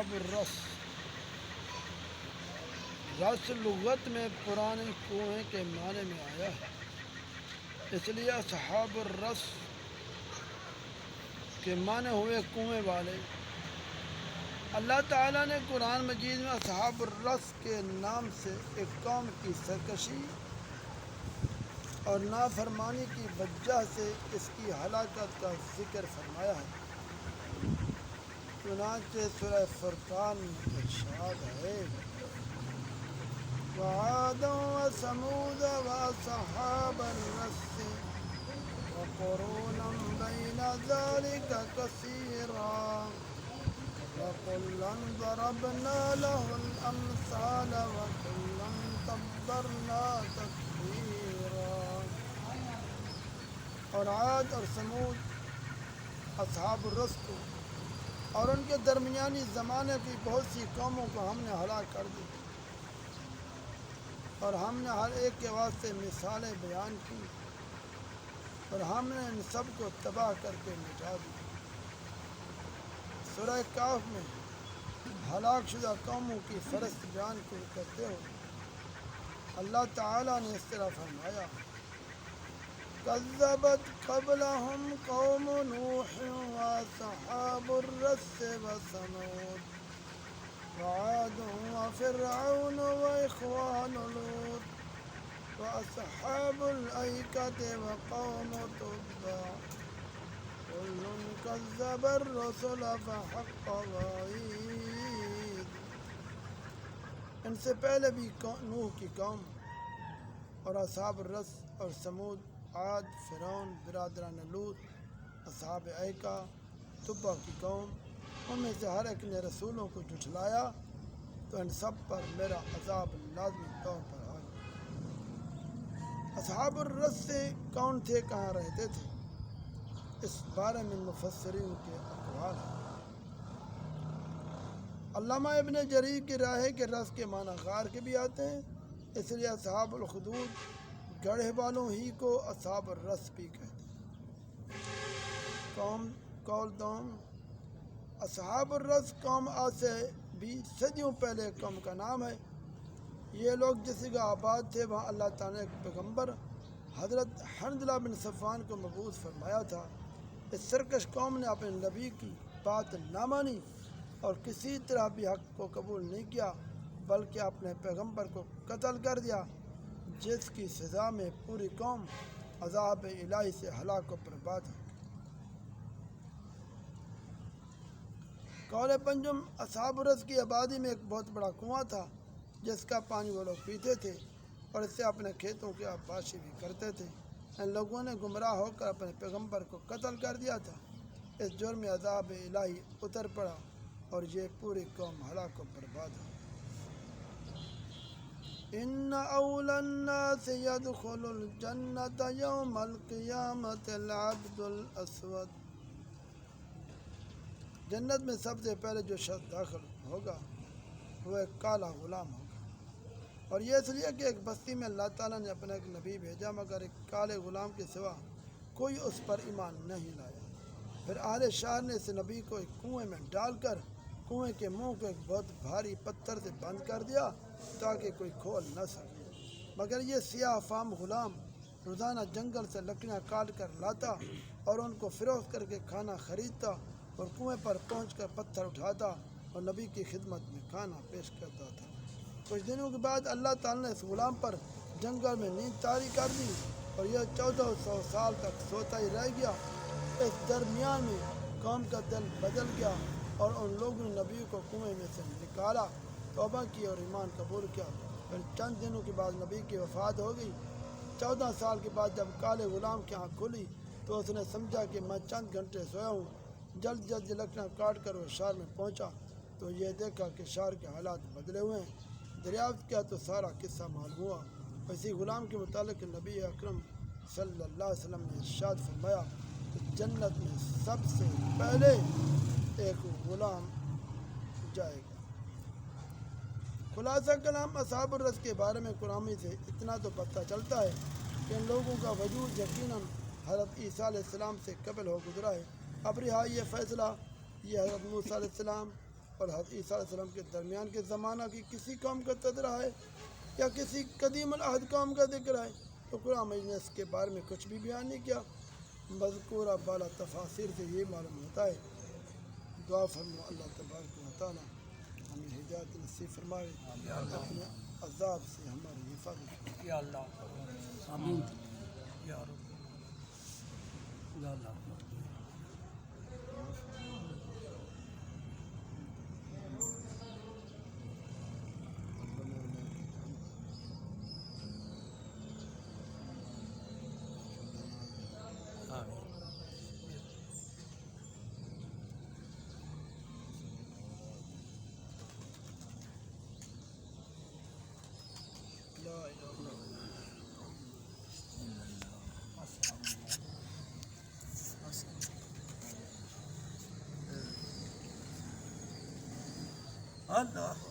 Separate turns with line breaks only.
اصحاب الرس، رس لغت میں پرانے کنویں کے معنی میں آیا ہے، اس لیے اصحاب الرس کے معنی ہوئے کنویں والے۔ اللہ تعالیٰ نے قرآن مجید میں اصحاب الرس کے نام سے ایک قوم کی سرکشی اور نافرمانی کی وجہ سے اس کی ہلاکت کا ذکر فرمایا ہے۔ چنانچہ سورہ فرقان میں ارشاد ہے وَعَادًا وَثَمُودَ وَأَصْحَابَ الرَّسِّ وَقُرُونًا بَيْنَ ذَلِكَ كَثِيرًا وَكُلًّا ضَرَبْنَا لَهُ الْأَمْثَالَ وَكُلًّا تَبَّرْنَا تَتْبِيرًا۔ اور عاد اور ثمود اصحاب الرس کو اور ان کے درمیانی زمانے کی بہت سی قوموں کو ہم نے ہلاک کر دیا، اور ہم نے ہر ایک کے واسطے مثالیں بیان کی، اور ہم نے ان سب کو تباہ کر کے مٹا دیا۔ سورہ کہف میں ہلاک شدہ قوموں کی فہرست بیان کرتے ہوئے اللہ تعالیٰ نے اس طرح فرمایا کذبت قبلہم قوم نوح واصحاب الرس وثمود وعاد وفرعون واخوان لوط واصحاب الایکة وقوم تبع كل كذب الرسل فحق وعید۔ ان سے پہلے بھی نوح کی قوم اور اصحاب الرس اور ثمود، عاد، فرعون، برادران لوط، اصحاب ایکا، تبع کی قوم، ان میں سے ہر ایک نے رسولوں کو جھٹلایا تو ان سب پر میرا عذاب لازمی طور پر آ گیا۔ اصحاب الرس سے کون تھے، کہاں رہتے تھے، اس بارے میں مفسرین کے اقوال ہیں۔ علامہ ابن جریر کی رائے ہے کہ رس کے معنی غار کے بھی آتے ہیں، اس لیے اصحاب الخدود گڑھے والوں ہی کو اصحاب الرس بھی کہتے ہیں۔ قول دوم، اصحاب الرس قوم عاد سے بھی صدیوں پہلے ایک قوم کا نام ہے۔ یہ لوگ جس جگہ آباد تھے وہاں اللہ تعالیٰ نے ایک پیغمبر حضرت حنظلہ بن صفوان کو مبعوث فرمایا تھا۔ اس سرکش قوم نے اپنے نبی کی بات نہ مانی اور کسی طرح بھی حق کو قبول نہیں کیا، بلکہ اپنے پیغمبر کو قتل کر دیا، جس کی سزا میں پوری قوم عذاب الہی سے ہلاک و برباد ہو گئی۔ قول پنجم، اصحاب الرس کی آبادی میں ایک بہت بڑا کنواں تھا جس کا پانی وہ لوگ پیتے تھے اور اس سے اپنے کھیتوں کی آبپاشی بھی کرتے تھے۔ ان لوگوں نے گمراہ ہو کر اپنے پیغمبر کو قتل کر دیا تھا، اس جرم میں عذاب الہی اتر پڑا اور یہ پوری قوم ہلاک و برباد ہو۔ ان اول الناس يدخل الجنة يوم القیامة العبد الاسود، جنت میں سب سے پہلے جو شخص داخل ہوگا وہ ایک کالا غلام ہوگا، اور یہ اس لیے کہ ایک بستی میں اللہ تعالیٰ نے اپنا ایک نبی بھیجا مگر ایک کالے غلام کے سوا کوئی اس پر ایمان نہیں لایا۔ پھر اہل شہر نے اس نبی کو ایک کنویں میں ڈال کر کنویں کے منہ کو ایک بہت بھاری پتھر سے بند کر دیا تاکہ کوئی کھول نہ سکے، مگر یہ سیاہ فام غلام روزانہ جنگل سے لکڑیاں کاٹ کر لاتا اور ان کو فروخت کر کے کھانا خریدتا اور کنویں پر پہنچ کر پتھر اٹھاتا اور نبی کی خدمت میں کھانا پیش کرتا تھا۔ کچھ دنوں کے بعد اللہ تعالیٰ نے اس غلام پر جنگل میں نیند طاری کر دی اور یہ 1400 سال تک سوتا ہی رہ گیا۔ اس درمیان میں قوم کا دل بدل گیا اور ان لوگوں نے نبی کو کنویں میں سے نکالا، توبہ کی اور ایمان قبول کیا۔ پھر چند دنوں کے بعد نبی کی وفات ہو گئی۔ 14 سال کے بعد جب کالے غلام کی آنکھ کھلی تو اس نے سمجھا کہ میں چند گھنٹے سویا ہوں۔ جلد جلد لکڑیاں کاٹ کر وہ شہر میں پہنچا تو یہ دیکھا کہ شہر کے حالات بدلے ہوئے ہیں۔ دریافت کیا تو سارا قصہ معلوم ہوا۔ اسی غلام کے متعلق نبی اکرم صلی اللہ علیہ وسلم نے ارشاد فرمایا کہ جنت میں سب سے پہلے ایک غلام جائے گا۔ خلاصہ کلام، اصحاب الرس کے بارے میں قرآن سے اتنا تو پتہ چلتا ہے کہ ان لوگوں کا وجود یقیناً حضرت عیسیٰ علیہ السلام سے قبل ہو گزرا ہے۔ اب رہا یہ فیصلہ، یہ حضرت موسیٰ علیہ السلام، اور حضرت عیسیٰ علیہ السلام کے درمیان کے زمانہ کی کسی قوم کا تذکرہ ہے یا کسی قدیم العہد قوم کا ذکر ہے تو قرآن مجید نے اس کے بارے میں کچھ بھی بیان نہیں کیا۔ مذکورہ بالا تفاسیر سے یہ معلوم ہوتا ہے۔ دعا فرمو اللہ تبارک و تعالیٰ ہمیں ہدایت نصیب فرمائے، اپنے عذاب سے ہماری حفاظت
یا اللہ آمین یا رب یا اللہ آمین
لا الہ الا
اللہ